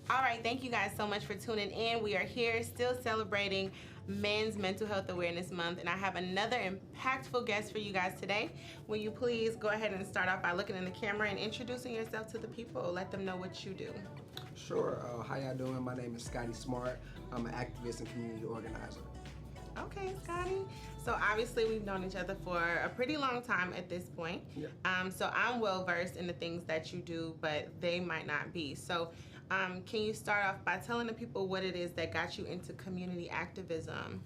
All right, thank you guys so much for tuning in. We are here still celebrating Men's Mental Health Awareness Month, and I have another impactful guest for you guys today. Will you please go ahead and start off by looking in the camera and introducing yourself to the people? Let them know what you do. Sure. How y'all doing? My name is Scotty Smart. I'm an activist and community organizer. Okay, Scotty. So obviously we've known each other for a pretty long time at this point. Yeah. So I'm well versed in the things that you do, but they might not be. So can you start off by telling the people what it is that got you into community activism?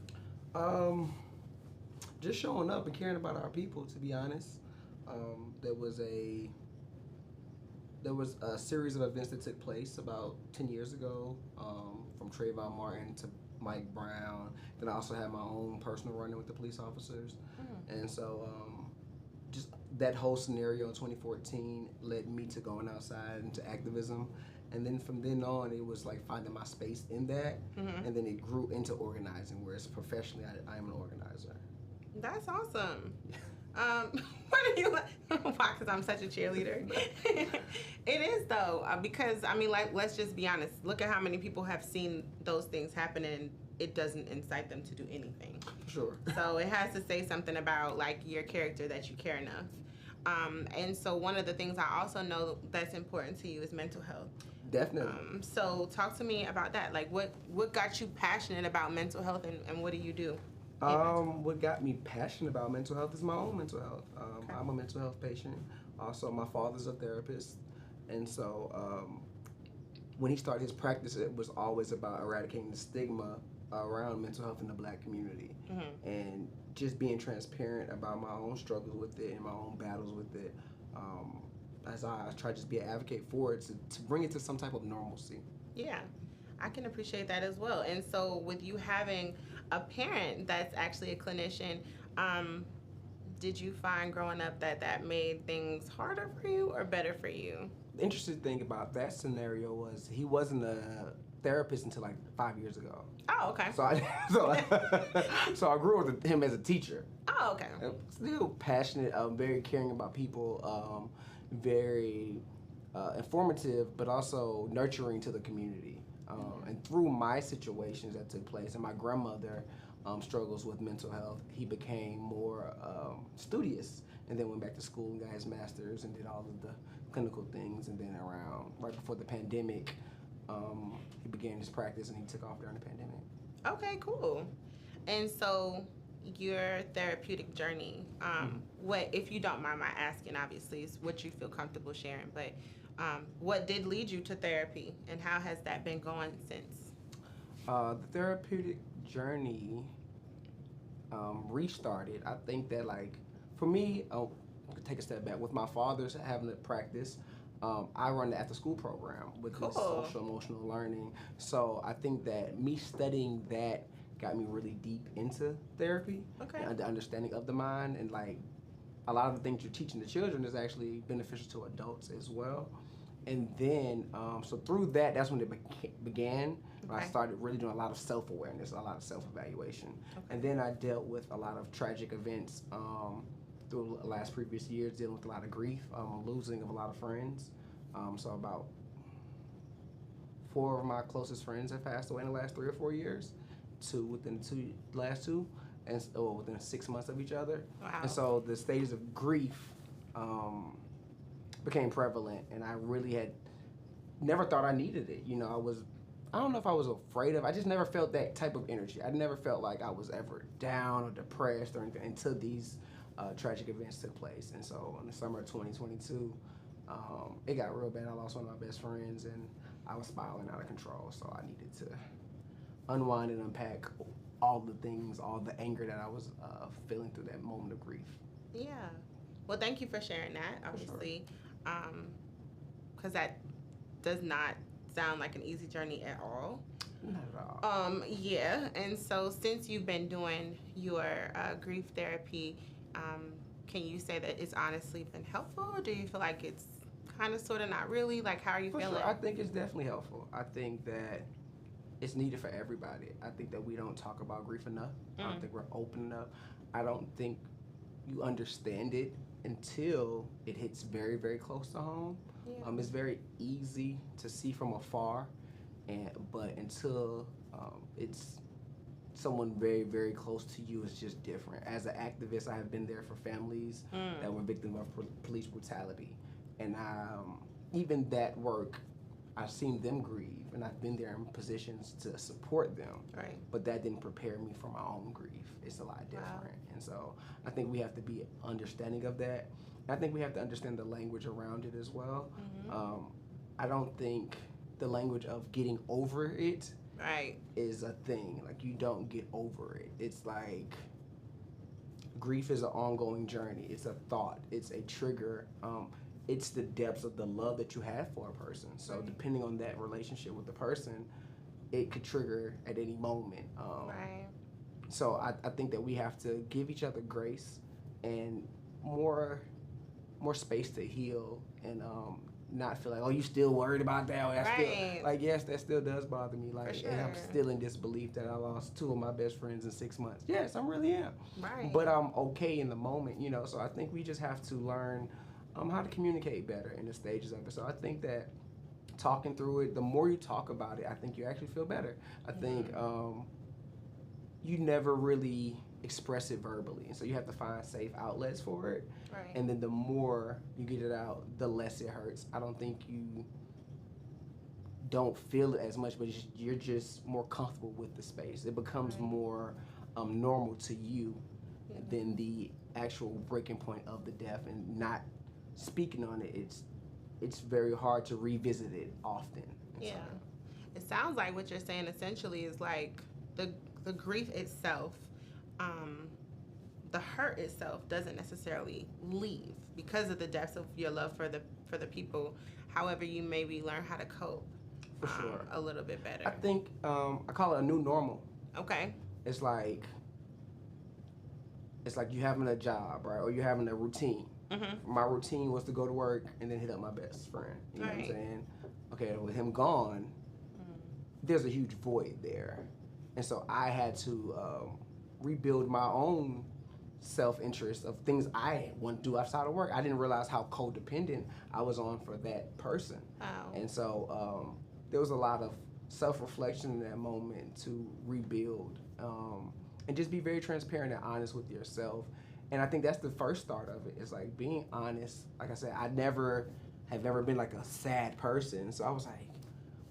Just showing up and caring about our people, to be honest. There was a series of events that took place about 10 years ago, from Trayvon Martin to Mike Brown. Then I also had my own personal run-in with the police officers. And so just that whole scenario in 2014 led me to going outside into activism. And then from then on, it was like finding my space in that. And then it grew into organizing, whereas professionally, I am an organizer. That's awesome. What are you? Why? Because I'm such a cheerleader. It is though, because I mean, like, let's just be honest. Look at how many people have seen those things happen, and it doesn't incite them to do anything. Sure. So it has to say something about like your character that you care enough. And so one of the things I also know that's important to you is mental health. Definitely. So talk to me about that. Like, what got you passionate about mental health, and what do you do? What got me passionate about mental health is my own mental health. Okay. I'm a mental health patient. Also, my father's a therapist. And so when he started his practice, it was always about eradicating the stigma around mental health in the Black community. And just being transparent about my own struggles with it and my own battles with it, as I try to just be an advocate for it, to bring it to some type of normalcy. Yeah, I can appreciate that as well. And so with you having a parent that's actually a clinician, did you find growing up that made things harder for you or better for you? The interesting thing about that scenario was he wasn't a therapist until like 5 years ago. Oh, okay. So I grew up with him as a teacher. Oh, okay. Still passionate, very caring about people, very informative, but also nurturing to the community. And through my situations that took place, and my grandmother struggles with mental health, he became more studious, and then went back to school and got his master's and did all of the clinical things. And then around right before the pandemic, he began his practice, and he took off during the pandemic. Okay, cool. And so your therapeutic journey, what, if you don't mind my asking, obviously, is what you feel comfortable sharing, but what did lead you to therapy, and how has that been going since? The therapeutic journey restarted. I think that, like, for me, I'll take a step back. With my father's having a practice, I run the after-school program with this social emotional learning. So I think that me studying that got me really deep into therapy and the understanding of the mind, and like a lot of the things you're teaching the children is actually beneficial to adults as well. And then, so through that, that's when it began. I started really doing a lot of self-awareness, a lot of self-evaluation. And then I dealt with a lot of tragic events through the last previous years, dealing with a lot of grief, losing of a lot of friends. So about 4 of my closest friends have passed away in the last 3 or 4 years, within the last two, and within 6 months of each other. Wow. And so the stages of grief became prevalent, and I really had never thought I needed it. You know, I don't know if I was afraid of, I just never felt that type of energy. I never felt like I was ever down or depressed or anything until these tragic events took place. And so in the summer of 2022, it got real bad. I lost one of my best friends, and I was spiraling out of control. So I needed to unwind and unpack all the things, all the anger that I was feeling through that moment of grief. Yeah. Well, thank you for sharing that, obviously, because that does not sound like an easy journey at all. Not at all. Yeah, and so since you've been doing your grief therapy, can you say that it's honestly been helpful, or do you feel like it's kind of, sort of, not really? Like, how are you feeling? Sure. I think it's definitely helpful. I think that it's needed for everybody. I think that we don't talk about grief enough. I don't think we're open enough. I don't think you understand it until it hits very, very close to home. Yeah. It's very easy to see from afar But until it's someone very, very close to you, it's just different. As an activist, I have been there for families that were victims of police brutality. And even that work, I've seen them grieve, and I've been there in positions to support them. Right. But that didn't prepare me for my own grief. It's a lot different. Wow. And so I think we have to be understanding of that. And I think we have to understand the language around it as well. I don't think the language of getting over it is a thing. Like, you don't get over it. It's like grief is an ongoing journey. It's a thought. It's a trigger. It's the depths of the love that you have for a person. So depending on that relationship with the person, it could trigger at any moment. So I think that we have to give each other grace and more space to heal, and not feel like, oh, you still worried about that? Or that's still, like, yes, that still does bother me. Like, and I'm still in disbelief that I lost 2 of my best friends in 6 months. Yes, I really am. But I'm okay in the moment, you know. So I think we just have to learn how to communicate better in the stages of it. So I think that talking through it, the more you talk about it, I think you actually feel better. I think you never really express it verbally, and so you have to find safe outlets for it. And then the more you get it out, the less it hurts. I don't think you don't feel it as much, but you're just more comfortable with the space. It becomes more normal to you than the actual breaking point of the death, and not speaking on it. It's very hard to revisit it often. Yeah. It sounds like what you're saying essentially is like the grief itself, the hurt itself doesn't necessarily leave because of the depths of your love for the people. However, you maybe learn how to cope a little bit better. I think I call it a new normal. Okay. It's like you having a job, right? Or you having a routine. My routine was to go to work and then hit up my best friend. You know what I'm saying? Okay, with him gone, there's a huge void there. And so I had to rebuild my own self-interest of things I want to do outside of work. I didn't realize how codependent I was on for that person. Wow. And so there was a lot of self-reflection in that moment to rebuild and just be very transparent and honest with yourself. And I think that's the first start of it. It's like being honest. Like I said, I never have ever been like a sad person. So I was like,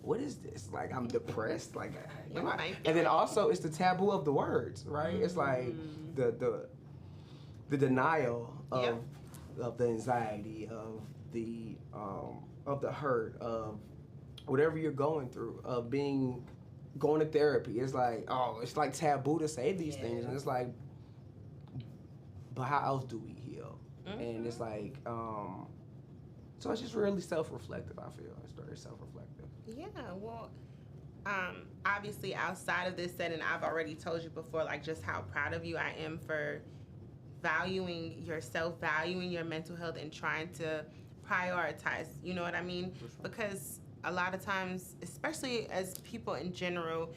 what is this? Like, I'm depressed. Like, and then also it's the taboo of the words, right? It's like the denial of the anxiety, of the hurt, of whatever you're going through, of going to therapy. It's like, it's like taboo to say these things, and it's like, but how else do we heal? And it's like, so it's just really self-reflective. I feel it's very self-reflective. Yeah, well, obviously outside of this setting, I've already told you before, like, just how proud of you I am for valuing yourself, valuing your mental health, and trying to prioritize, you know what I mean? Because a lot of times, especially as people in general,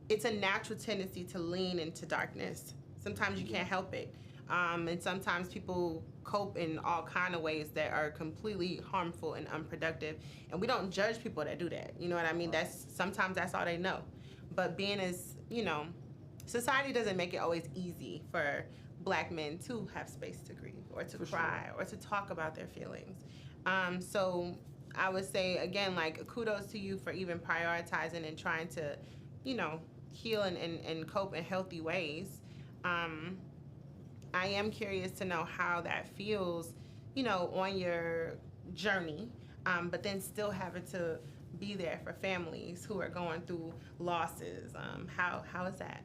it's a natural tendency to lean into darkness. Sometimes you can't help it. And sometimes people cope in all kind of ways that are completely harmful and unproductive. And we don't judge people that do that. You know what I mean? Sometimes that's all they know. But being as, society doesn't make it always easy for Black men to have space to grieve or to cry or to talk about their feelings. So I would say, again, like, kudos to you for even prioritizing and trying to, heal and cope in healthy ways. I am curious to know how that feels, on your journey, but then still having to be there for families who are going through losses. How is that?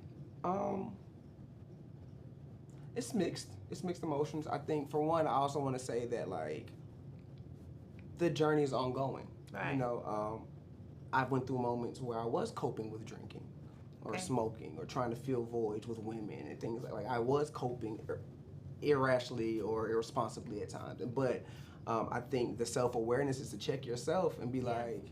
It's mixed. It's mixed emotions. I think, for one, I also want to say that, like, the journey is ongoing. Right. I went through moments where I was coping with drinking or smoking or trying to fill voids with women and things like I was coping irrationally or irresponsibly at times. But I think the self-awareness is to check yourself and be like,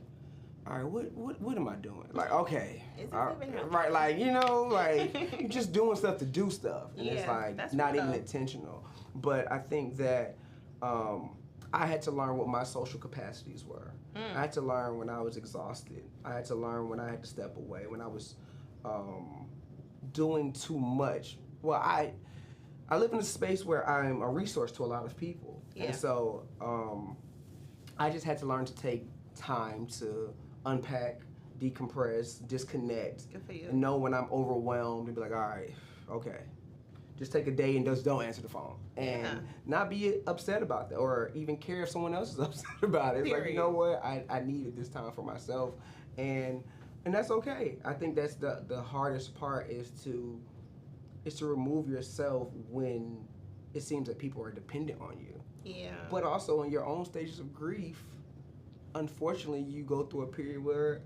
all right, what am I doing? Like, okay, right, like, like, you're just doing stuff to do stuff, and it's like not even intentional. But I think that I had to learn what my social capacities were. I had to learn when I was exhausted. I had to learn when I had to step away, when I was doing too much. Well, I live in a space where I'm a resource to a lot of people. Yeah. And so I just had to learn to take time to unpack, decompress, disconnect. Good for you. And know when I'm overwhelmed and be like, all right, okay. Just take a day and just don't answer the phone. And not be upset about that or even care if someone else is upset about it. It's like, you know what, I needed this time for myself. And that's okay. I think that's the hardest part is to remove yourself when it seems that people are dependent on you. Yeah. But also in your own stages of grief, unfortunately, you go through a period where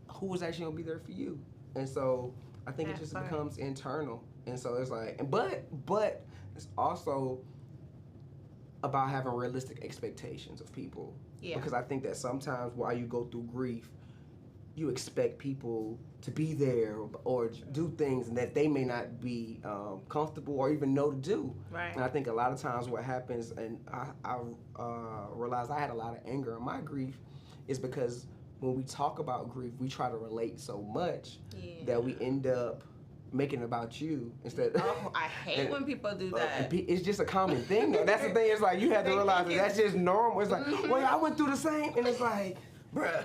who was actually gonna be there for you? And so I think it just becomes internal. And so it's like, but it's also about having realistic expectations of people. Yeah. Because I think that sometimes while you go through grief, you expect people to be there or do things that they may not be comfortable or even know to do. Right. And I think a lot of times what happens, and I realized I had a lot of anger in my grief, is because when we talk about grief, we try to relate so much that we end up making it about you instead. Oh, I hate when people do that. It's just a common thing. That's the thing. It's like you have to realize that's just normal. It's like, well, I went through the same, and it's like, bruh.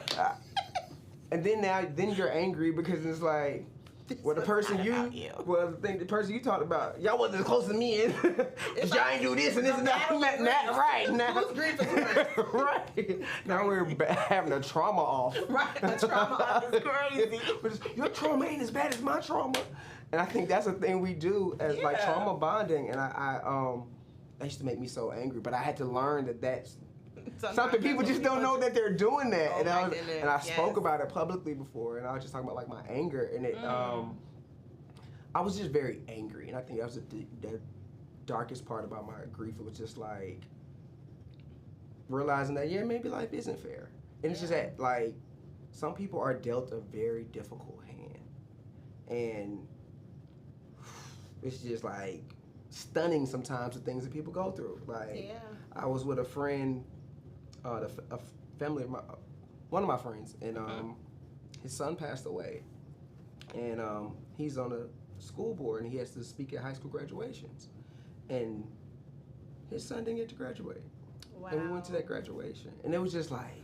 And then you're angry because it's like, well, the person the person you talked about, y'all wasn't as close to me, and y'all ain't do this and this and that. Right now, right now we're having a trauma off. Right, the trauma off is crazy. Your trauma ain't as bad as my trauma, and I think that's a thing we do as like trauma bonding. And I used to make me so angry, but I had to learn that that's something people just don't know that they're doing that. Oh, and I spoke about it publicly before, and I was just talking about like my anger, and it I was just very angry, and I think that was the darkest part about my grief. It was just like realizing that maybe life isn't fair, and it's just that like some people are dealt a very difficult hand, and it's just like stunning sometimes the things that people go through. Like I was with a friend. A family of one of my friends, and his son passed away, and he's on a school board, and he has to speak at high school graduations, and his son didn't get to graduate. Wow. And we went to that graduation, and it was just like,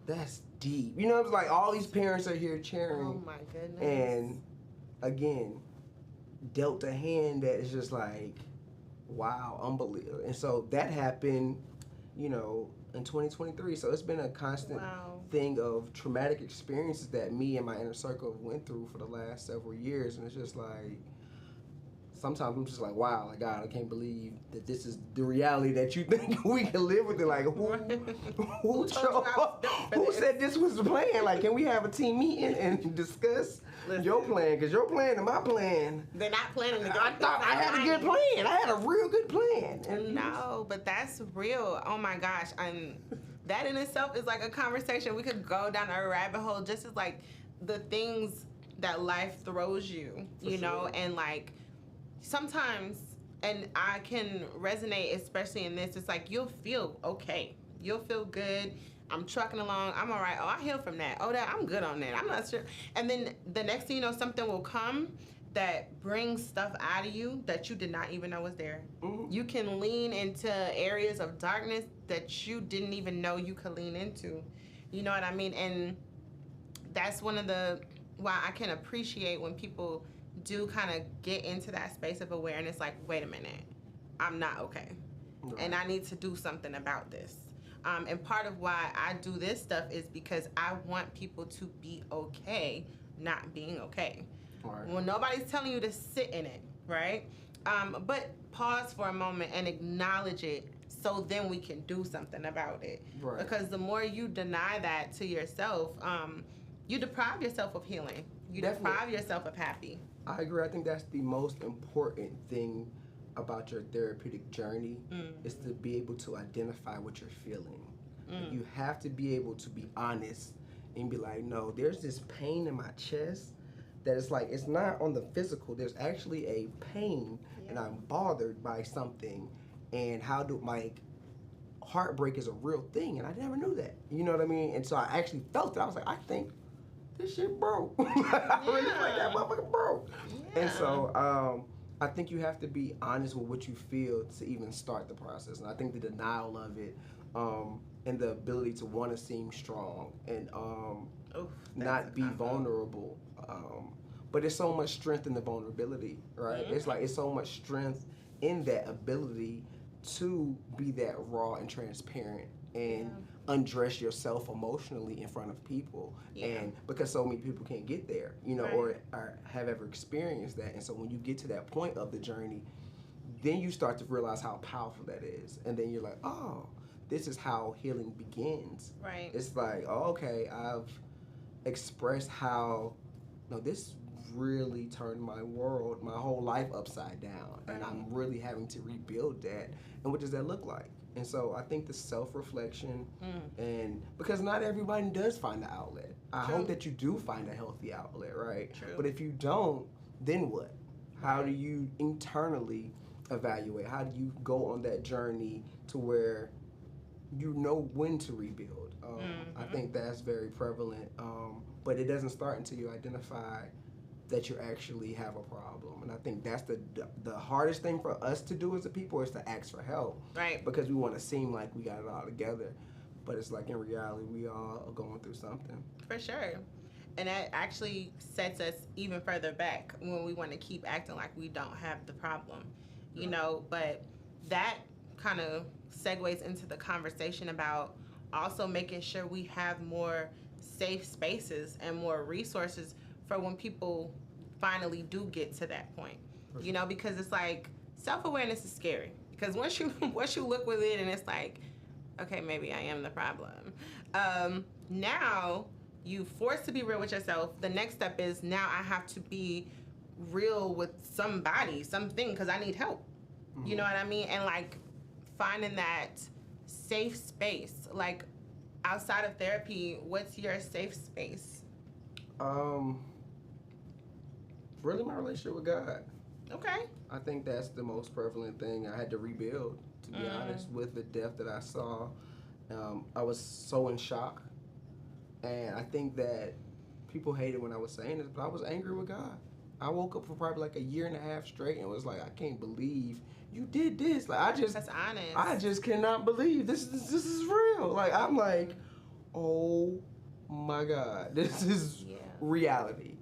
that's deep. You know, it was like all these parents are here cheering. Oh my goodness. And again, dealt a hand that is just like, wow, unbelievable. And so that happened, you know, in 2023. So it's been a constant thing of traumatic experiences that me and my inner circle went through for the last several years. And it's just like, sometimes I'm just like, wow, like, God, I can't believe that this is the reality that you think we can live with it. Like, who said this was the plan? Like, can we have a team meeting and discuss your plan? Because your plan and my plan, they're not planning together. I thought I had a good plan. I had a real good plan. And no, but that's real. Oh my gosh. That in itself is like a conversation. We could go down a rabbit hole just as like the things that life throws you, you know, and like sometimes, and I can resonate, especially in this, it's like you'll feel okay. You'll feel good. I'm trucking along. I'm all right. Oh, I healed from that. Oh, I'm good on that. I'm not sure. And then the next thing you know, something will come that brings stuff out of you that you did not even know was there. Mm-hmm. You can lean into areas of darkness that you didn't even know you could lean into. You know what I mean? And that's one of the, why I can appreciate when people do kind of get into that space of awareness, like, wait a minute, I'm not okay. Right. And I need to do something about this. And part of why I do this stuff is because I want people to be okay not being okay. Right. Well, nobody's telling you to sit in it, right? But pause for a moment and acknowledge it so then we can do something about it. Right. Because the more you deny that to yourself, you deprive yourself of healing. You deprive yourself of happy. I agree. I think that's the most important thing about your therapeutic journey is to be able to identify what you're feeling. You have to be able to be honest and be like, no, there's this pain in my chest that is like, it's not on the physical. There's actually a pain and I'm bothered by something. and how do like heartbreak is a real thing, and I never knew that. You know what I mean? And so I actually felt it. I was like, I think this shit broke. I really think that motherfucker broke. Yeah. And so I think you have to be honest with what you feel to even start the process. And I think the denial of it, and the ability to want to seem strong and not be vulnerable. But there's so much strength in the vulnerability, right? Mm-hmm. It's so much strength in that ability to be that raw and transparent and undress yourself emotionally in front of people. And because so many people can't get there, you know, or have ever experienced that. And so when you get to that point of the journey, then you start to realize how powerful that is. And then you're like, oh, this is how healing begins. Right. It's like, oh, okay, I've expressed how, no, this really turned my world, my whole life upside down. And I'm really having to rebuild that. And what does that look like? And so I think the self-reflection, and because not everybody does find the outlet. I hope that you do find a healthy outlet, right? True. But if you don't, then what? How do you internally evaluate? How do you go on that journey to where you know when to rebuild? I think that's very prevalent, but it doesn't start until you identify that you actually have a problem. And I think that's the hardest thing for us to do as a people is to ask for help. Right. Because we want to seem like we got it all together. But it's like in reality, we all are going through something. For sure. And that actually sets us even further back when we want to keep acting like we don't have the problem, you know. But that kind of segues into the conversation about also making sure we have more safe spaces and more resources for when people finally do get to that point. You know, because it's like self-awareness is scary. Because once you look within and it's like, okay, maybe I am the problem. Now you forced to be real with yourself. The next step is now I have to be real with somebody, something, because I need help. Mm-hmm. You know what I mean? And like finding that safe space. Like outside of therapy, what's your safe space? Really my relationship with God. Okay. I think that's the most prevalent thing I had to rebuild, to be honest, with the death that I saw. I was so in shock. And I think that people hated when I was saying this, but I was angry with God. I woke up for probably like a year and a half straight and was like, I can't believe you did this. Like That's honest. I just cannot believe this is real. Like I'm like, oh my God, this is reality.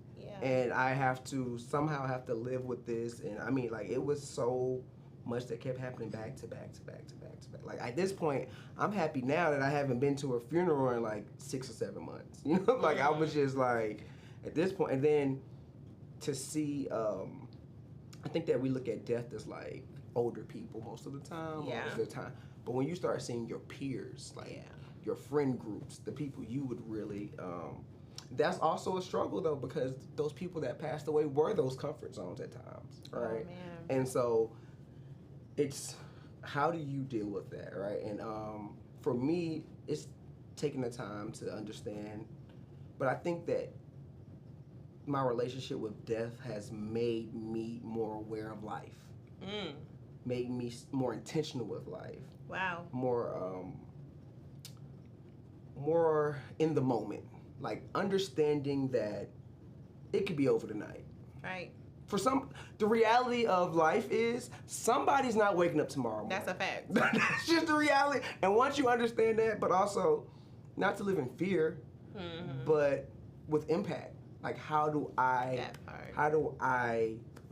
And I have to somehow live with this. And I mean, like, it was so much that kept happening back to back to back to back to back. Like, at this point, I'm happy now that I haven't been to a funeral in like 6 or 7 months. You know, like, I was just like, at this point, and then to see, I think that we look at death as like older people most of the time. Yeah. Most of the time. But when you start seeing your peers, like your friend groups, the people you would really, that's also a struggle though, because those people that passed away were those comfort zones at times, right? Oh, man. And so it's how do you deal with that, right? And for me, it's taking the time to understand, but I think that my relationship with death has made me more aware of life, made me more intentional with life. Wow. More in the moment. Like understanding that it could be over tonight. Right. For the reality of life is somebody's not waking up tomorrow morning. That's a fact. That's just the reality. And once you understand that, but also not to live in fear, but with impact. Like how do I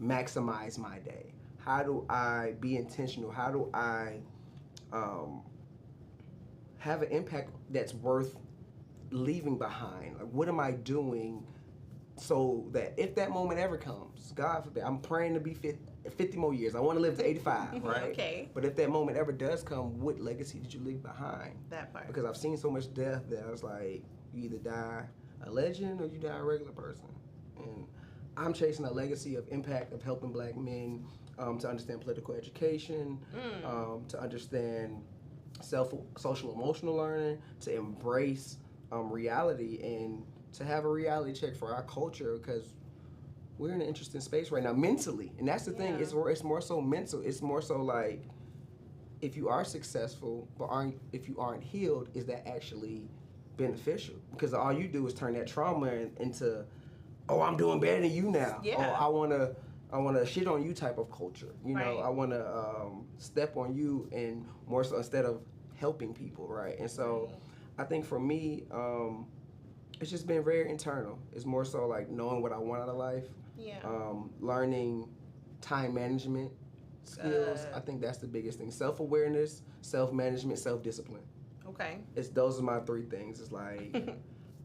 maximize my day? How do I be intentional? How do I have an impact that's worth leaving behind? Like, what am I doing so that if that moment ever comes, God forbid, I'm praying to be 50 more years. I want to live to 85, right? Okay. But if that moment ever does come, what legacy did you leave behind? That part. Because I've seen so much death that I was like, you either die a legend or you die a regular person. And I'm chasing a legacy of impact of helping black men to understand political education, to understand social emotional learning, to embrace reality, and to have a reality check for our culture, because we're in an interesting space right now mentally, and that's the thing. It's more so mental. It's more so like if you are successful, but if you aren't healed, is that actually beneficial? Because all you do is turn that trauma into, oh, I'm doing better than you now. Yeah. Oh, I wanna shit on you type of culture. You know, Right. I wanna step on you, and more so instead of helping people, right? And so, I think for me, it's just been very internal. It's more so like knowing what I want out of life. Yeah. Learning time management skills. I think that's the biggest thing. Self-awareness, self-management, self-discipline. Okay. Those are my three things. It's like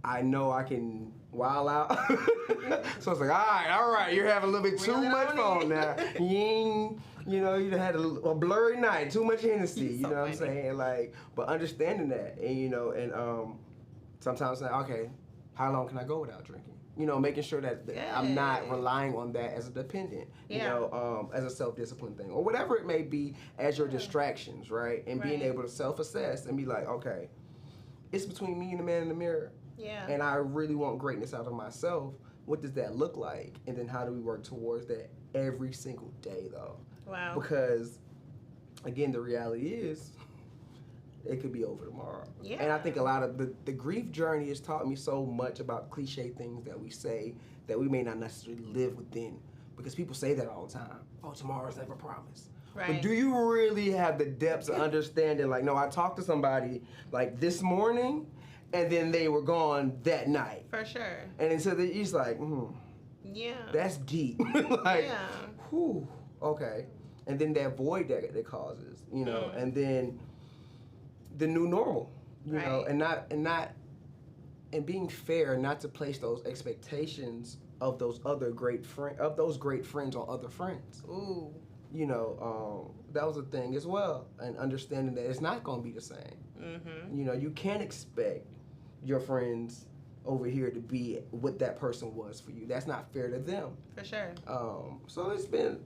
I know I can wild out. So it's like, all right, you're having a little bit too much fun now. You had a blurry night, too much Hennessy. You know what I'm saying? Like, but understanding that, and sometimes saying, okay, how long can I go without drinking? Making sure that I'm not relying on that as a dependent, as a self-discipline thing, or whatever it may be as your distractions, right? And being able to self-assess and be like, okay, it's between me and the man in the mirror. Yeah. And I really want greatness out of myself. What does that look like? And then how do we work towards that every single day, though? Wow. Because, again, the reality is, it could be over tomorrow. Yeah. And I think a lot of the grief journey has taught me so much about cliche things that we say that we may not necessarily live within. Because people say that all the time. Oh, tomorrow's never promised. Right. But do you really have the depths of understanding? Like, no, I talked to somebody like this morning, and then they were gone that night. For sure. And then so he's like, yeah, that's deep. Like, whew, okay. And then that void that it causes, and then the new normal, you know, and being fair, not to place those expectations of those great friends on other friends. Ooh. That was a thing as well, and understanding that it's not going to be the same. Mm-hmm. You can't expect your friends over here to be what that person was for you. That's not fair to them. For sure. So it's been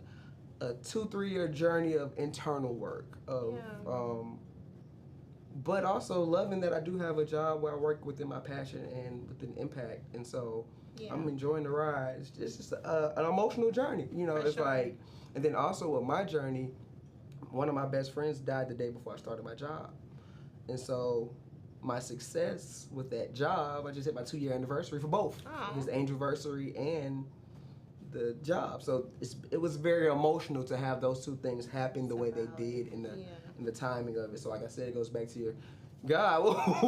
a 2-3 year journey of internal work but also loving that I do have a job where I work within my passion and with an impact, and so I'm enjoying the ride. It's just an emotional journey, it's sure. Like, and then also with my journey, one of my best friends died the day before I started my job, and so my success with that job, I just hit my 2-year anniversary for both, his anniversary and the job. So it was very emotional to have those two things happen the way they did in the timing of it. So like I said, it goes back to your God,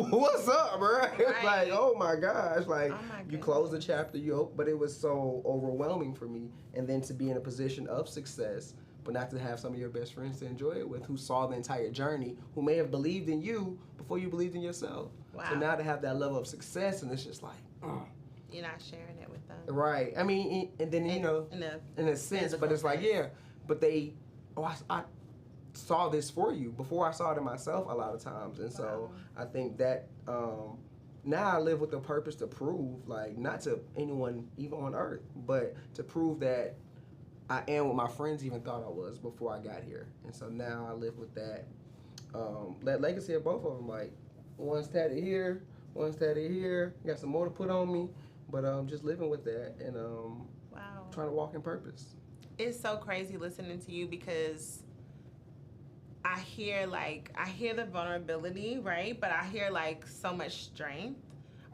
what's up, bro? Right. It's like, oh my gosh, like you close the chapter, but it was so overwhelming for me. And then to be in a position of success, but not to have some of your best friends to enjoy it with, who saw the entire journey, who may have believed in you before you believed in yourself. Wow. So now to have that level of success, and it's just like, you're not sharing it with them. Right. I mean, and then, in a sense, but it's like, but I saw this for you before I saw it in myself a lot of times. And so I think that now I live with the purpose to prove, like, not to anyone even on earth, but to prove that I am what my friends even thought I was before I got here. And so now I live with that legacy of both of them. Like, one's tatted here, one's tatted here. Got some more to put on me. But just living with that and trying to walk in purpose. It's so crazy listening to you, because I hear the vulnerability, right? But I hear like so much strength,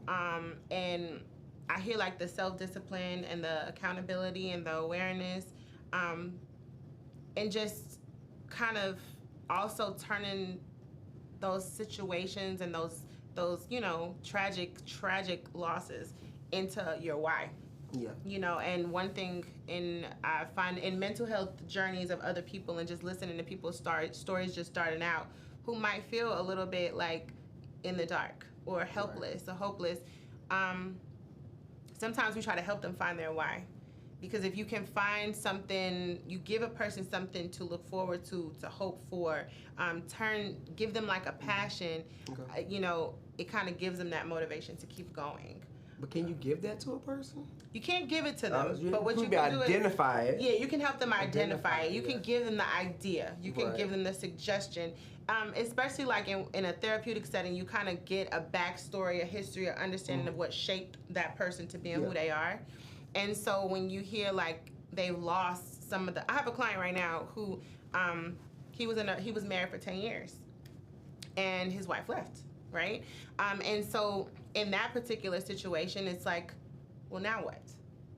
and I hear like the self-discipline and the accountability and the awareness, and just kind of also turning those situations and those tragic losses into your why. Yeah. And one thing I find in mental health journeys of other people, and just listening to people's stories just starting out, who might feel a little bit like in the dark or helpless or hopeless, sometimes we try to help them find their why. Because if you can find something, you give a person something to look forward to hope for, give them like a passion, it kind of gives them that motivation to keep going. But can you give that to a person? You can't give it to them. But what you can do is identify it. Yeah, you can help them identify it. You can give them the idea. You can give them the suggestion. Especially like in a therapeutic setting, you kind of get a backstory, a history, an understanding of what shaped that person to being who they are. And so when you hear like they've lost some of I have a client right now who he was married for 10 years, and his wife left, right? And so in that particular situation, it's like, well, now what?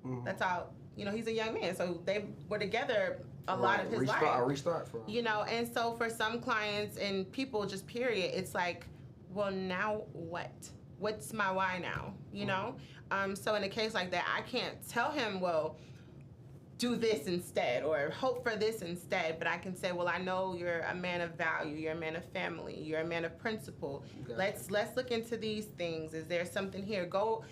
Mm-hmm. That's all. You know, he's a young man, so they were together a lot of his life. Restart for him. You know, and so for some clients and people, just period, it's like, well, now what? What's my why now? You know? So in a case like that, I can't tell him, well, do this instead or hope for this instead, but I can say, well, I know you're a man of value, you're a man of family, you're a man of principle. Okay. Let's look into these things. Is there something here? Go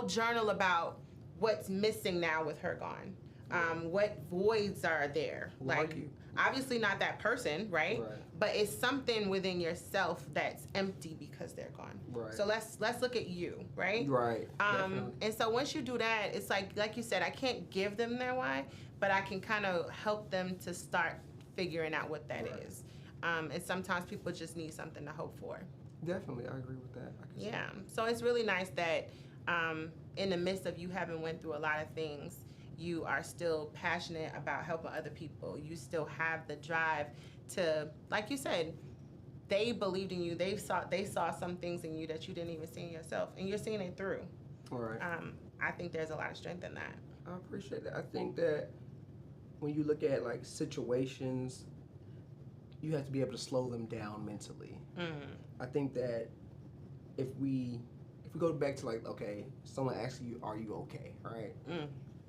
journal about what's missing now with her gone. What voids are there? Like obviously not that person, right? But it's something within yourself that's empty because they're gone. Right. So let's look at you, right? Right. And so once you do that, it's like you said, I can't give them their why, but I can kind of help them to start figuring out what that is. And sometimes people just need something to hope for. Definitely, I agree with that. Yeah. So it's really nice that in the midst of you having went through a lot of things, you are still passionate about helping other people. You still have the drive to, like you said, they believed in you. They saw some things in you that you didn't even see in yourself, and you're seeing it through. All right. I think there's a lot of strength in that. I appreciate that. I think that when you look at like situations, you have to be able to slow them down mentally. I think that if we go back to like, okay, someone asks you, are you okay, right?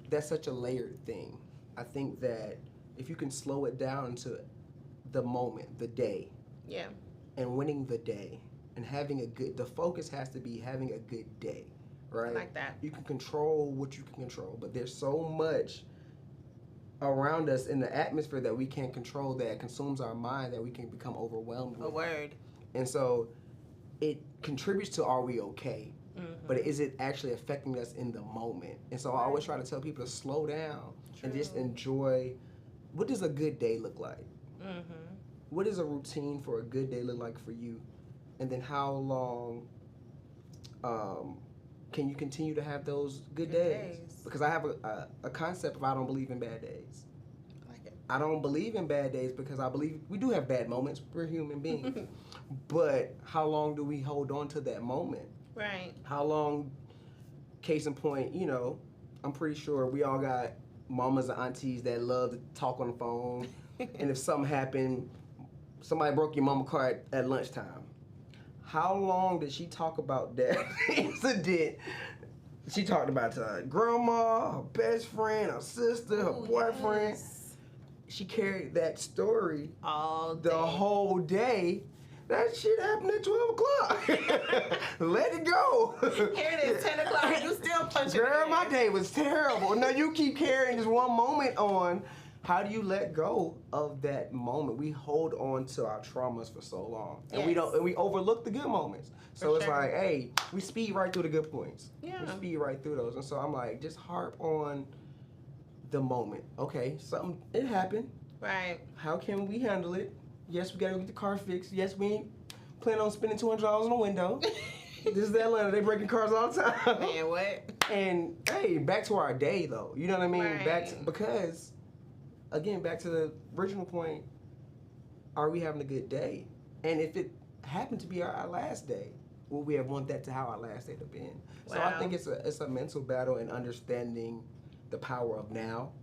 That's such a layered thing. I think that if you can slow it down to the moment, the day, and winning the day, and having the focus has to be having a good day, right? I like that. You can control what you can control, but there's so much around us in the atmosphere that we can't control that consumes our mind that we can become overwhelmed with. A word. And so it contributes to are we okay? But is it actually affecting us in the moment? And so I always try to tell people to slow down and just enjoy. What does a good day look like? What does a routine for a good day look like for you? And then how long can you continue to have those good days? Because I have a concept of I don't believe in bad days. I like it. I don't believe in bad days because I believe we do have bad moments. We're human beings. But how long do we hold on to that moment? Right. How long, case in point, you know, I'm pretty sure we all got mamas and aunties that love to talk on the phone. And if something happened, somebody broke your mama car at lunchtime. How long did she talk about that incident? She talked about her grandma, her best friend, her sister, her boyfriend. Yes. She carried that story all day. The whole day. That shit happened at 12 o'clock. Let it go. Here it is, 10 o'clock. You still punching. Girl, my day was terrible. Now you keep carrying this one moment on. How do you let go of that moment? We hold on to our traumas for so long, and we overlook the good moments. So it's like, hey, we speed right through the good points. Yeah. We speed right through those, and so I'm like, just harp on the moment. Okay, it happened. Right. How can we handle it? Yes, we gotta get the car fixed. Yes, we ain't planning on spending $200 on a window. This is Atlanta. They breaking cars all the time. Man, what? And hey, back to our day though. You know what I mean? Right. Because again, back to the original point. Are we having a good day? And if it happened to be our last day, will we have want that to how our last day to been? Wow. So I think it's a mental battle and understanding the power of now.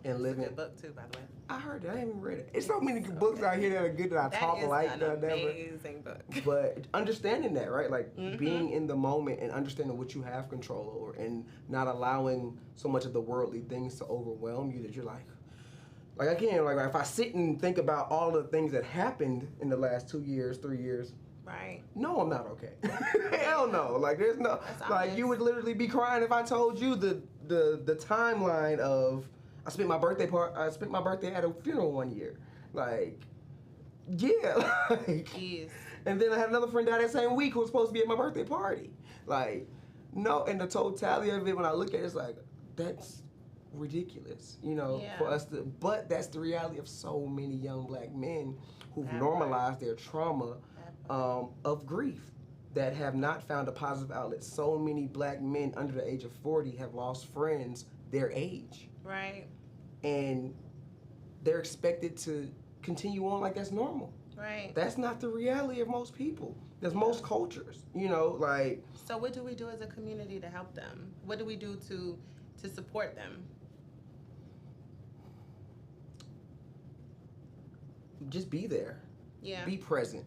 And living. It's a good book too, by the way. I heard that. I haven't read it. There's so many books out here that are good that I talk like. That is an amazing book. But understanding that, right? Like being in the moment and understanding what you have control over, and not allowing so much of the worldly things to overwhelm you that you're like again, like if I sit and think about all the things that happened in the last 2 years, 3 years. Right. No, I'm not okay. Hell no. Like there's no. Like you would literally be crying if I told you the timeline of. I spent my birthday at a funeral one year. Like, yeah, like. Jeez. And then I had another friend die that same week who was supposed to be at my birthday party. Like, no, and the totality of it, when I look at it, it's like, that's ridiculous, you know, for us to, but that's the reality of so many young black men who've normalized their trauma of grief that have not found a positive outlet. So many black men under the age of 40 have lost friends their age. Right. And they're expected to continue on like that's normal. Right. That's not the reality of most people. That's most cultures, you know, like. So what do we do as a community to help them? What do we do to support them? Just be there. Yeah. Be present.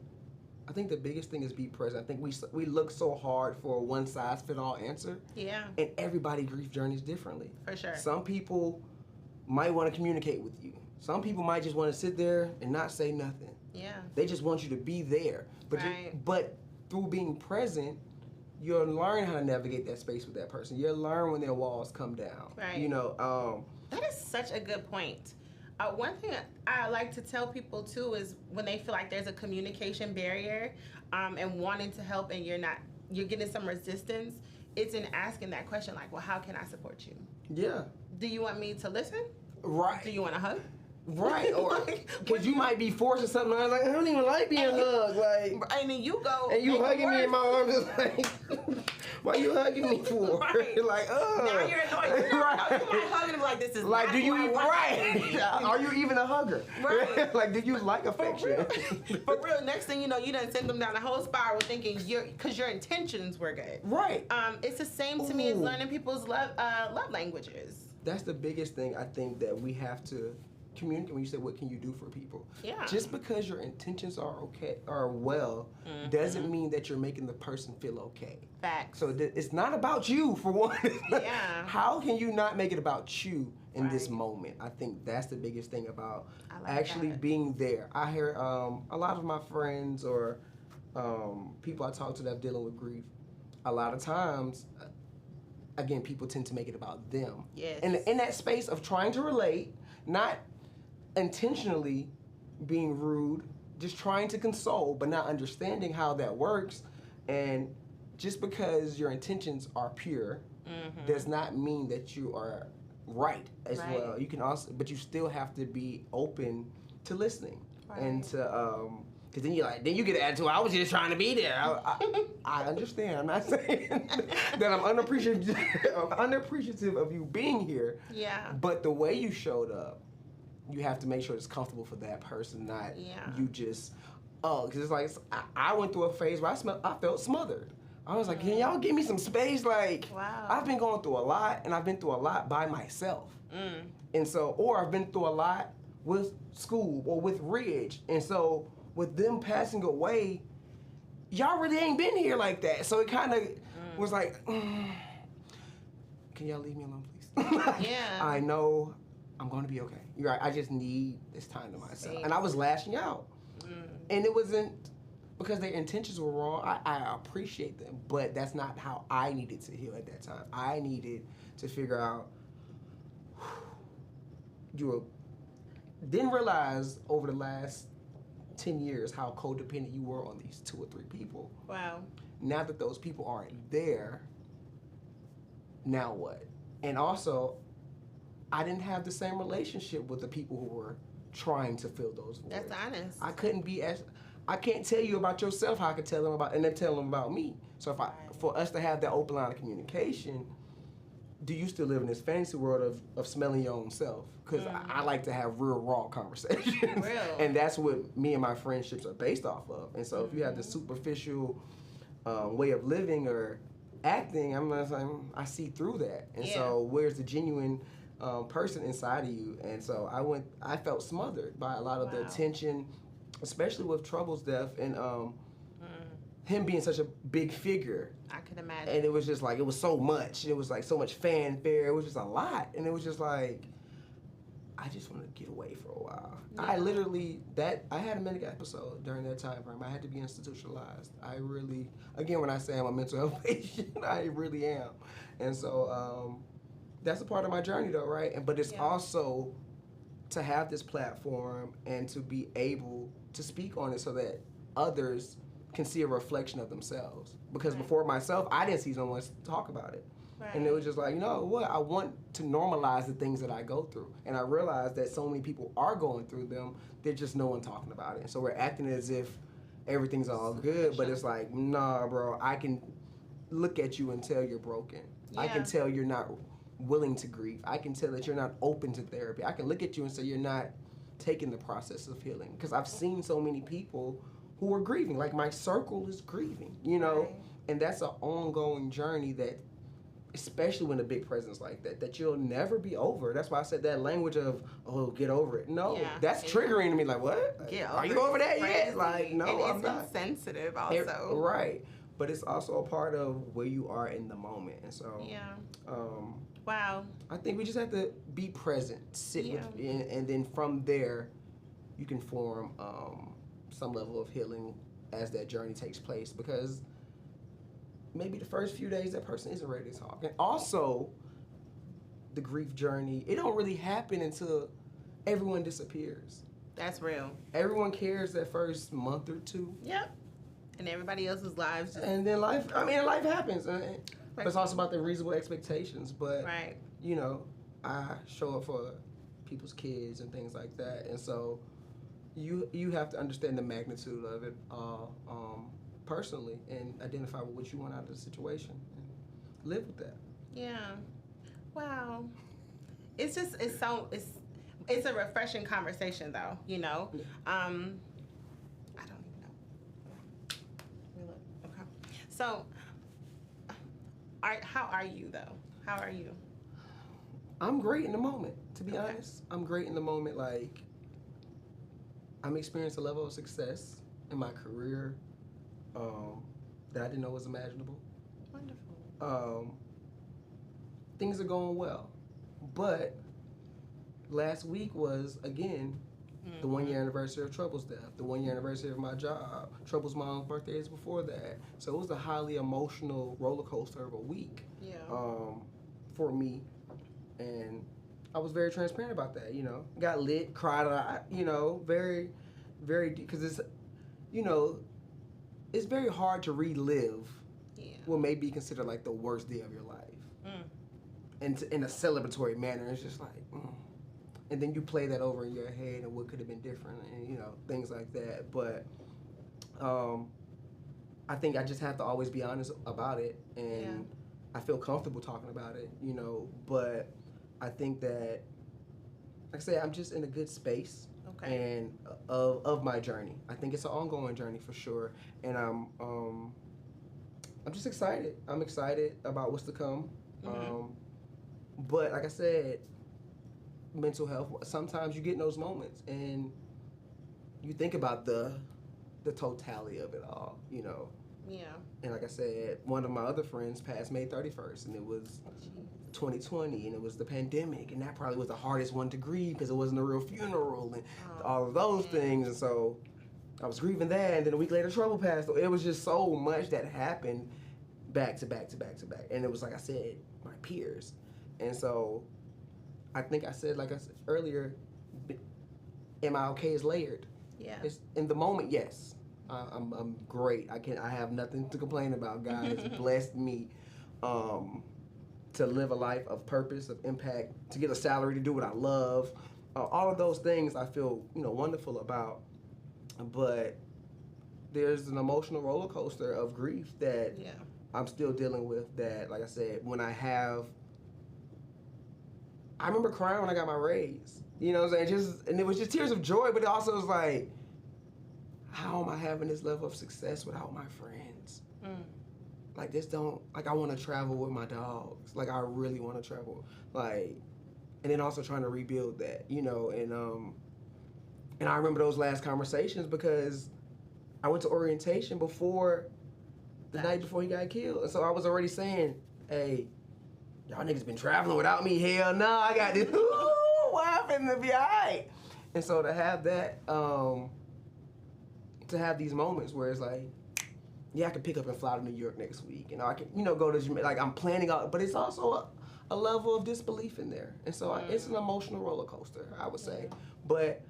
I think the biggest thing is be present. I think we look so hard for a one-size-fit-all answer. Yeah. And everybody grief journeys differently. For sure. Some people might want to communicate with you. Some people might just want to sit there and not say nothing. Yeah. They just want you to be there. But right. But through being present, you'll learn how to navigate that space with that person. You'll learn when their walls come down. Right. You know. That is such a good point. One thing I like to tell people too is when they feel like there's a communication barrier and wanting to help and you're getting some resistance, it's in asking that question like, well, how can I support you? Yeah. Do you want me to listen? Right. Do you want a hug? Right, or because you might be forcing something. I was like, I don't even like being hugged. Like, and then you go and you hugging me in my arms. Is like, why you hugging me for? Right. Like, oh. Now you're annoyed. Right. You might hug him like this is like, not do you who I want right? Are you even a hugger? Right. Like, do you like affection? For real. Next thing you know, you done send them down a whole spiral thinking because your intentions were good. Right. It's the same to me as learning people's love languages. That's the biggest thing I think that we have to communicate. When you say what can you do for people, just because your intentions are well doesn't mean that you're making the person feel okay. Facts. So it's not about you, for one. Yeah. How can you not make it about you in this moment? I think that's the biggest thing about actually being there. I hear a lot of my friends or people I talk to that are dealing with grief, a lot of times again, people tend to make it about them. Yes. And in that space of trying to relate, not intentionally being rude, just trying to console, but not understanding how that works. And just because your intentions are pure does not mean that you are right as well. You can also, but you still have to be open to listening and to because then you get an attitude. I was just trying to be there. I understand. I'm not saying that I'm unappreciative of you being here. Yeah. But the way you showed up, you have to make sure it's comfortable for that person, not you just. Because it's like I went through a phase where I felt smothered. I was like, can y'all give me some space? Like, I've been going through a lot, and I've been through a lot by myself. And so, or I've been through a lot with school or with Ridge, and so with them passing away, y'all really ain't been here like that. So it kind of was like, can y'all leave me alone, please? Yeah. I know I'm going to be okay. You're right. I just need this time to myself. And I was lashing out. And it wasn't because their intentions were wrong. I appreciate them, but that's not how I needed to heal at that time. I needed to figure out, didn't realize over the last 10 years how codependent you were on these 2 or 3 people. Wow. Now that those people aren't there, now what? And also, I didn't have the same relationship with the people who were trying to fill those voids. That's honest. I can't tell you about yourself how I could tell them about, and then tell them about me. So for us to have that open line of communication, do you still live in this fantasy world of smelling your own self? Because I like to have real, raw conversations. Real. And that's what me and my friendships are based off of. And so if you have the superficial way of living or acting, I see through that. And so where's the genuine person inside of you? And so I felt smothered by a lot of the attention, especially with Trouble's death and him being such a big figure. I could imagine. And it was just like, it was so much. It was like so much fanfare. It was just a lot. And it was just like, I just wanted to get away for a while. Yeah. I had a manic episode during that time frame. I had to be institutionalized. I really, again, when I say I'm a mental health patient, I really am. And so that's a part of my journey though, right? But it's also to have this platform and to be able to speak on it so that others can see a reflection of themselves. Because before myself, I didn't see someone talk about it. Right. And it was just like, you know what, I want to normalize the things that I go through. And I realized that so many people are going through them, there's just no one talking about it. And so we're acting as if everything's all good, but it's like, nah, bro, I can look at you and tell you're broken. Yeah. I can tell you're not willing to grieve. I can tell that you're not open to therapy. I can look at you and say you're not taking the process of healing. Because I've seen so many people who are grieving. Like, my circle is grieving, you know? Right. And that's an ongoing journey that, especially when a big presence like that you'll never be over. That's why I said that language of, oh, get over it. No, that's triggering to me. Like, what? Are you over that yet? Like, no, I'm not. It's insensitive also. Right. But it's also a part of where you are in the moment. And so, wow. I think we just have to be present, sit with, and then from there, you can form some level of healing as that journey takes place. Because maybe the first few days that person isn't ready to talk. And also, the grief journey, it don't really happen until everyone disappears. That's real. Everyone cares that first month or two. Yep. And everybody else's lives just... And then life happens. But it's also about the reasonable expectations. But, you know, I show up for people's kids and things like that. And so you have to understand the magnitude of it personally and identify what you want out of the situation and live with that. Yeah. Wow. It's a refreshing conversation though, you know. I don't even know. Okay. So how are you though? How are you? I'm great in the moment, to be honest. I'm great in the moment. Like, I'm experiencing a level of success in my career that I didn't know was imaginable. Wonderful. Things are going well. But last week was, again, the 1 year anniversary of Trouble's death, the 1 year anniversary of my job. Trouble's mom's birthday is before that. So it was a highly emotional roller coaster of a week for me. And I was very transparent about that, you know. Got lit, cried a lot, you know, very, very deep. Because it's, you know, it's very hard to relive what may be considered like the worst day of your life. And in a celebratory manner, it's just like, and then you play that over in your head and what could have been different and, you know, things like that. But I think I just have to always be honest about it. And I feel comfortable talking about it, you know, but I think that, like I say, I'm just in a good space and of my journey. I think it's an ongoing journey for sure. And I'm just excited. I'm excited about what's to come. But like I said, mental health, sometimes you get in those moments and you think about the totality of it all, you know. Yeah. And like I said, one of my other friends passed May 31st, and it was 2020, and it was the pandemic, and that probably was the hardest one to grieve because it wasn't a real funeral and all of those things. And so I was grieving that, and then a week later, Trouble passed. It was just so much that happened back to back to back to back. And it was, like I said, my peers. And so I think I said, like I said earlier, am I okay is layered. Yeah. It's, in the moment, yes. I'm great. I have nothing to complain about. God has blessed me to live a life of purpose, of impact, to get a salary, to do what I love. All of those things I feel, you know, wonderful about. But there's an emotional roller coaster of grief that I'm still dealing with. That, like I said, when I remember crying when I got my raise. You know what I'm saying? And it was just tears of joy, but it also was like, how am I having this level of success without my friends? Like, I want to travel with my dogs. Like, I really want to travel. Like, and then also trying to rebuild that, you know, and I remember those last conversations because I went to orientation before the night before he got killed. And so I was already saying, hey, y'all niggas been traveling without me. Hell no, I got this. What happened to be all right? And so to have that, to have these moments where it's like, I can pick up and fly to New York next week, and I can, you know, go to Jamaica. Like, I'm planning out, but it's also a level of disbelief in there, and so it's an emotional roller coaster, I would say. But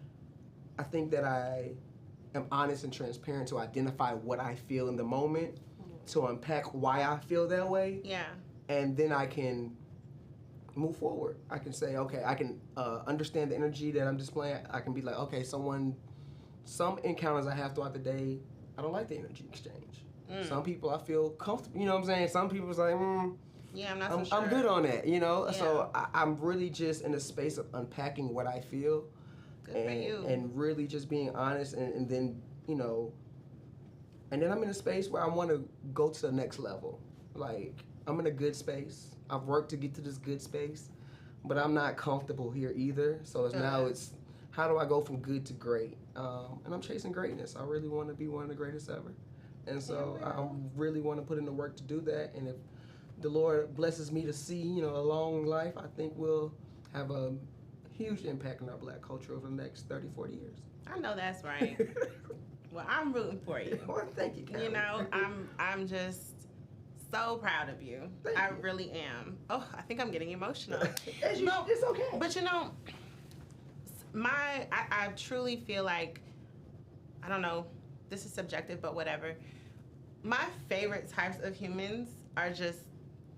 I think that I am honest and transparent to identify what I feel in the moment, to unpack why I feel that way. Yeah. And then I can move forward. I can say, okay, I can understand the energy that I'm displaying. I can be like, okay, some encounters I have throughout the day, I don't like the energy exchange. Some people I feel comfortable, you know what I'm saying? Some people it's like, yeah, I'm not so sure. I'm good on that, you know? Yeah. So I'm really just in a space of unpacking what I feel, Good for you. And really just being honest, and then, you know, and then I'm in a space where I want to go to the next level. Like, I'm in a good space. I've worked to get to this good space, but I'm not comfortable here either. So it's how do I go from good to great? And I'm chasing greatness. I really want to be one of the greatest ever. And so I really want to put in the work to do that. And if the Lord blesses me to see, you know, a long life, I think we'll have a huge impact on our Black culture over the next 30, 40 years. I know that's right. Well, I'm rooting for you. Well, thank you, Karen. You know, I'm just so proud of you. I really am. Oh, I think I'm getting emotional. It's okay. But you know, I truly feel like, I don't know, this is subjective, but whatever. My favorite types of humans are just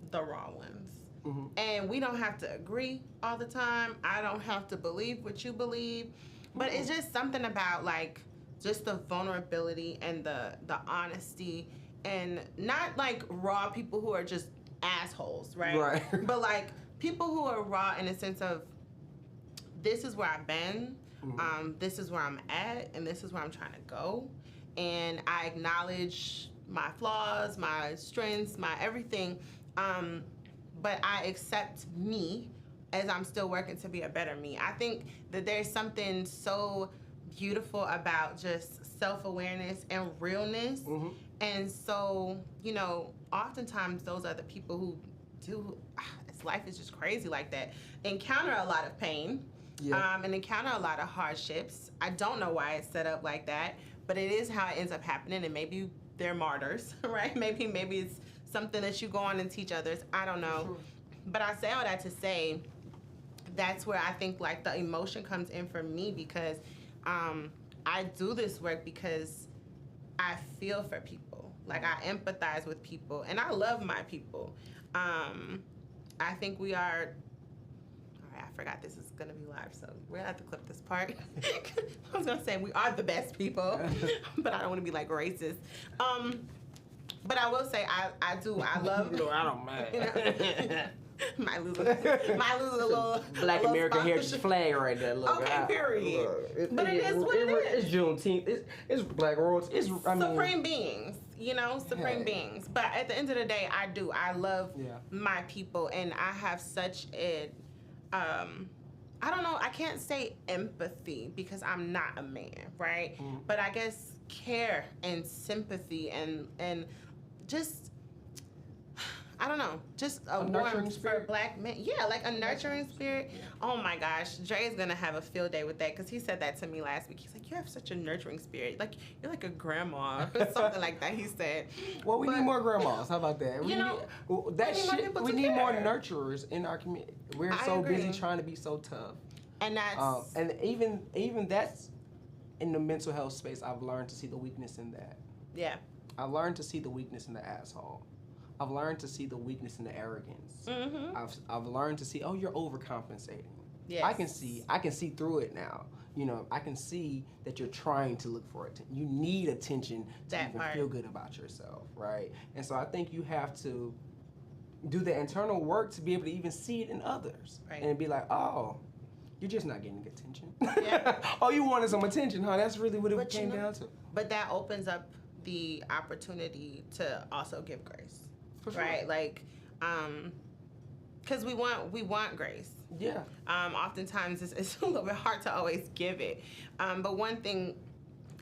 the raw ones. Mm-hmm. And we don't have to agree all the time. I don't have to believe what you believe. But it's just something about, like, just the vulnerability and the honesty, and not like raw people who are just assholes, right? Right. But like people who are raw in a sense of, this is where I've been, this is where I'm at, and this is where I'm trying to go. And I acknowledge my flaws, my strengths, my everything, but I accept me as I'm still working to be a better me. I think that there's something so beautiful about just self-awareness and realness. Mm-hmm. And so, you know, oftentimes those are the people who do, life is just crazy like that, encounter a lot of pain, and encounter a lot of hardships. I don't know why it's set up like that, but it is how it ends up happening, and maybe they're martyrs, right? Maybe it's something that you go on and teach others. I don't know. Sure. But I say all that to say, that's where I think like the emotion comes in for me, because I do this work because I feel for people. Like, I empathize with people, and I love my people. I think we are, all right, I forgot this is gonna be live, so we're gonna have to clip this part. I was gonna say we are the best people, but I don't wanna be like racist. But I will say I love. No, I don't mind. You know, might lose a little Black little American Heritage flag right there. Look, okay, period. But it is what it is. It's Juneteenth. It's Black royalty. It's supreme beings. You know, supreme beings. But at the end of the day, I love my people, and I have such a I don't know, I can't say empathy because I'm not a man, right? But I guess care and sympathy and just, I don't know, just a warmth for Black men. Yeah, like a nurturing spirit. Oh my gosh, Dre's gonna have a field day with that, because he said that to me last week. He's like, you have such a nurturing spirit. Like, you're like a grandma or something like that, he said. Well, we need more grandmas. How about that? We need more nurturers in our community. We're so busy trying to be so tough. And that's... and even that's, in the mental health space, I've learned to see the weakness in that. Yeah. I learned to see the weakness in the asshole. I've learned to see the weakness in the arrogance. Mm-hmm. I've learned to see, oh, you're overcompensating. Yes. I can see through it now. You know, I can see that you're trying to look for attention. You need attention to even feel good about yourself, right? And so I think you have to do the internal work to be able to even see it in others, right? And be like, oh, you're just not getting attention. Yeah. Oh, you wanted some attention, huh? That's really what it came down to. But that opens up the opportunity to also give grace. For sure. Right, like, because we want grace. Yeah. Oftentimes it's a little bit hard to always give it. But one thing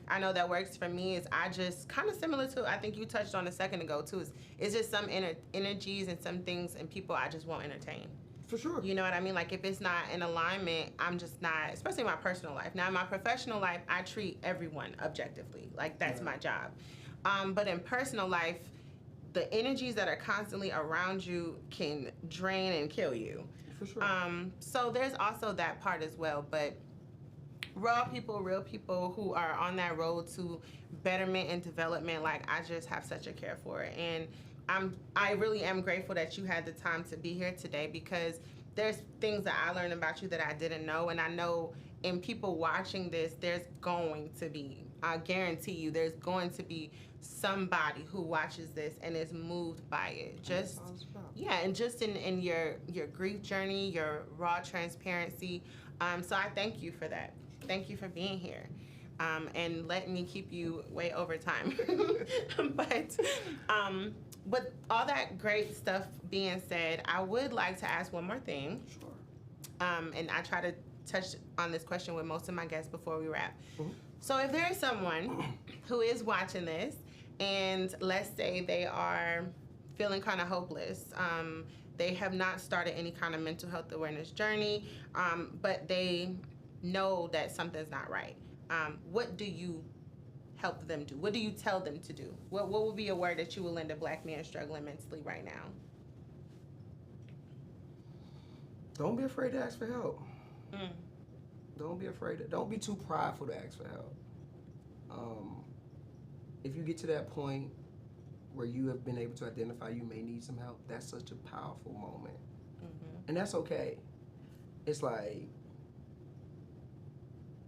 I know that works for me is I just kind of similar to, I think you touched on a second ago too, is just some energies and some things and people I just won't entertain. For sure. You know what I mean? Like, if it's not in alignment, I'm just not, especially in my personal life. Now, in my professional life, I treat everyone objectively. Like, that's my job. But in personal life, the energies that are constantly around you can drain and kill you. For sure. So there's also that part as well. But raw people, real people who are on that road to betterment and development, like, I just have such a care for it. And I really am grateful that you had the time to be here today, because there's things that I learned about you that I didn't know. And I know in people watching this, there's going to be, I guarantee you, there's going to be somebody who watches this and is moved by it. Just and just in your grief journey, your raw transparency. So I thank you for that. Thank you for being here. And letting me keep you way over time. But with all that great stuff being said, I would like to ask one more thing. Sure. And I try to touch on this question with most of my guests before we wrap. Mm-hmm. So if there is someone who is watching this, and let's say they are feeling kind of hopeless, they have not started any kind of mental health awareness journey, but they know that something's not right. What do you help them do? What do you tell them to do? What would be a word that you will lend a black man struggling mentally right now? Don't be afraid to ask for help. Mm. Don't be too prideful to ask for help. If you get to that point where you have been able to identify you may need some help, that's such a powerful moment. Mm-hmm. And that's okay. It's like,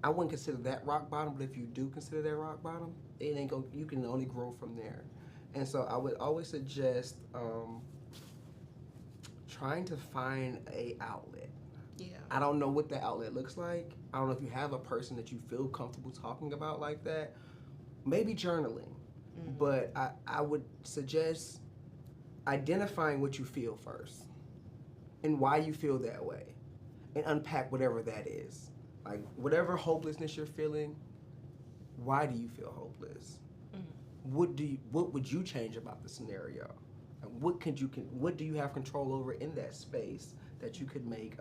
I wouldn't consider that rock bottom, but if you do consider that rock bottom, it ain't go. You can only grow from there. And so I would always suggest trying to find a outlet. Yeah. I don't know what that outlet looks like. I don't know if you have a person that you feel comfortable talking about like that. Maybe journaling. Mm-hmm. But I would suggest identifying what you feel first and why you feel that way, and unpack whatever that is. Like, whatever hopelessness you're feeling, why do you feel hopeless? Mm-hmm. What would you change about the scenario? Like, what do you have control over in that space that you could make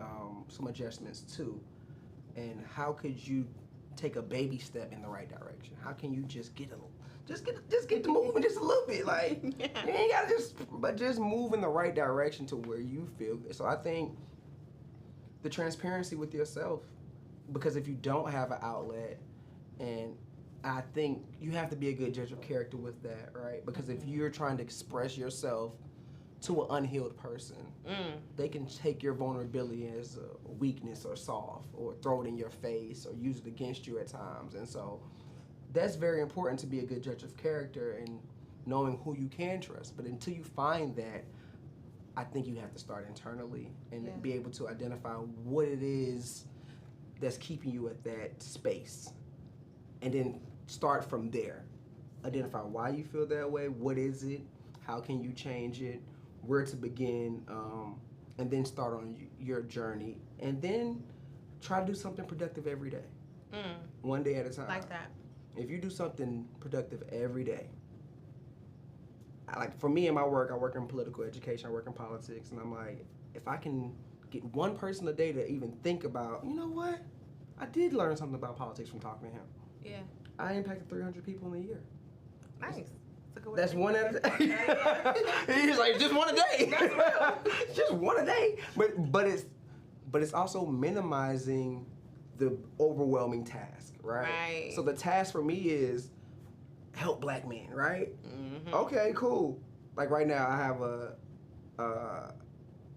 some adjustments to? And how could you take a baby step in the right direction? How can you just get to moving just a little bit? Like, yeah. You ain't gotta just move in the right direction to where you feel good. So I think the transparency with yourself, because if you don't have an outlet, and I think you have to be a good judge of character with that, right? Because if you're trying to express yourself to an unhealed person, they can take your vulnerability as a weakness or soft, or throw it in your face, or use it against you at times. And so that's very important, to be a good judge of character and knowing who you can trust. But until you find that, I think you have to start internally and be able to identify what it is that's keeping you at that space, and then start from there. Identify why you feel that way, what is it, how can you change it, where to begin, and then start on your journey, and then try to do something productive every day. One day at a time. Like that. If you do something productive every day, like for me in my work, I work in political education, I work in politics, and I'm like, if I can get one person a day to even think about, you know what, I did learn something about politics from talking to him. Yeah. I impacted 300 people in a year. Nice. That's one at a day. He's like, just one a day. That's real. Just one a day. But it's also minimizing the overwhelming task, right? So the task for me is help black men, right? Mm-hmm. Okay, cool. Like right now, I have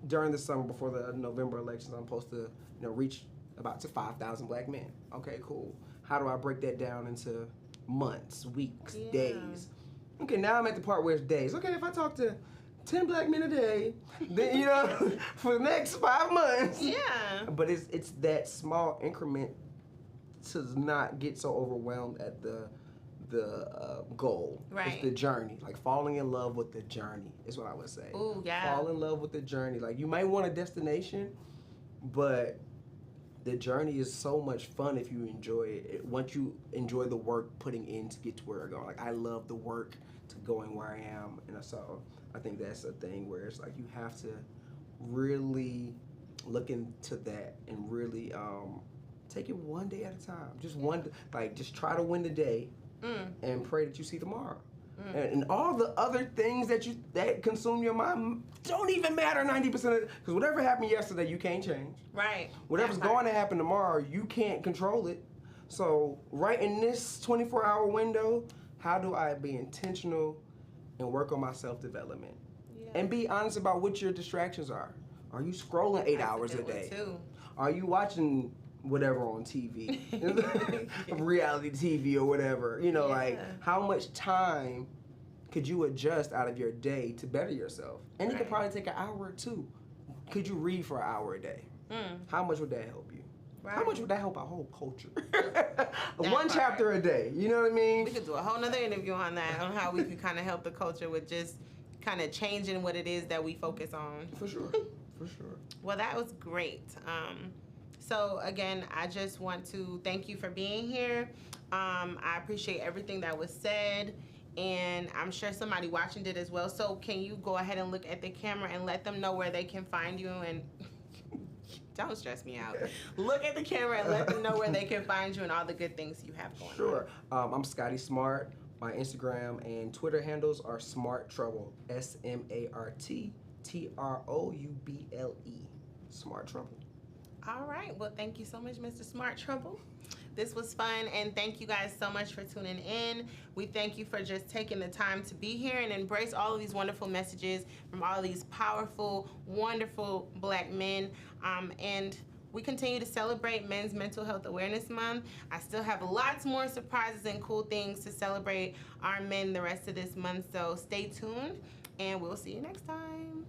during the summer before the November elections, I'm supposed to reach about to 5,000 black men. Okay, cool. How do I break that down into months, weeks, days? Okay, now I'm at the part where it's days. Okay, if I talk to 10 black men a day, then for the next 5 months. Yeah. But it's that small increment to not get so overwhelmed at the goal. Right. It's the journey. Like falling in love with the journey is what I would say. Ooh, yeah. Fall in love with the journey. Like you might want a destination, but the journey is so much fun if you enjoy it. Once you enjoy the work putting in to get to where you're going. Like I love the work to going where I am, and so I think that's a thing where it's like you have to really look into that and really take it one day at a time. Just try to win the day and pray that you see tomorrow. And all the other things that consume your mind don't even matter 90% of it, because whatever happened yesterday you can't change. Right. Whatever's going to happen tomorrow, you can't control it. So right in this 24-hour window, how do I be intentional and work on my self-development? Yeah. And be honest about what your distractions are. Are you scrolling 8 hours a day? Are you watching whatever on TV, reality TV or whatever? Like how much time could you adjust out of your day to better yourself? And it could probably take an hour or two. Could you read for an hour a day? How much would that help you? Right. How much would that help our whole culture? One chapter a day, you know what I mean? We could do a whole nother interview on that, on how we could kind of help the culture with just kind of changing what it is that we focus on. For sure, for sure. Well, that was great. So again, I just want to thank you for being here. I appreciate everything that was said, and I'm sure somebody watching did as well. So can you go ahead and look at the camera and let them know where they can find you? And don't stress me out. Look at the camera and let them know where they can find you and all the good things you have going on. Sure. I'm Scotty Smart. My Instagram and Twitter handles are Smart Trouble. SmartTrouble. Smart Trouble. All right. Well, thank you so much, Mr. Smart Trouble. This was fun, and thank you guys so much for tuning in. We thank you for just taking the time to be here and embrace all of these wonderful messages from all of these powerful, wonderful Black men. And we continue to celebrate Men's Mental Health Awareness Month. I still have lots more surprises and cool things to celebrate our men the rest of this month, so stay tuned, and we'll see you next time.